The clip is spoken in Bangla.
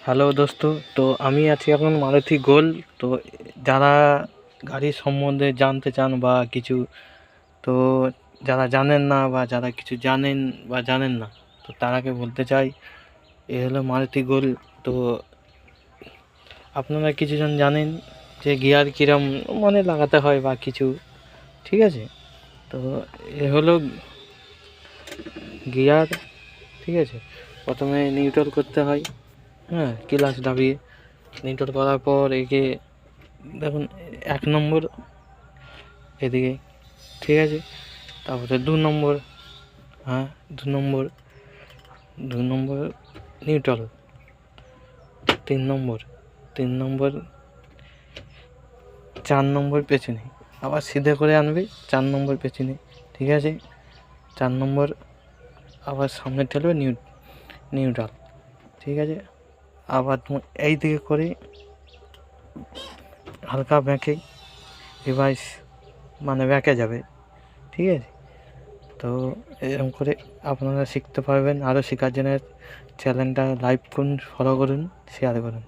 হ্যালো দোস্ত। তো আমি আছি এখন মারুতি গোল্ড। তো যারা গাড়ির সম্বন্ধে জানতে চান বা কিছু, তো যারা জানেন না বা যারা কিছু জানেন বা জানেন না, তো তারাকে বলতে চাই এ হলো মারুতি গোল্ড। তো আপনারা কিছুজন জানেন যে গিয়ার কিরম মানে লাগাতে হয় বা কিছু, ঠিক আছে। তো এ হলো গিয়ার, ঠিক আছে। প্রথমে নিউট্রাল করতে হয়, হ্যাঁ, ক্লাচ দাবিয়ে নিউট্রাল করার পর একে দেখুন 1 নম্বর এদিকে, ঠিক আছে। তারপরে 2 নম্বর, হ্যাঁ, 2 নম্বর, 2 নম্বর নিউট্রাল, 3 নম্বর, 3 নম্বর, 4 নম্বর পেছনে আবার সিধে করে আনবে, 4 নম্বর পেছনে, ঠিক আছে। 4 নম্বর আবার সামনে ঠেলবে নিউট্রাল, ঠিক আছে। আবার তোমার এই দিকে করে হালকা ব্যাঁকে রিভাইস মানে ব্যাঁকে যাবে, ঠিক আছে। তো এরকম করে আপনারা শিখতে পারবেন। আরও শেখার জন্য চ্যানেলটা লাইক করুন, ফলো করুন, শেয়ার করুন।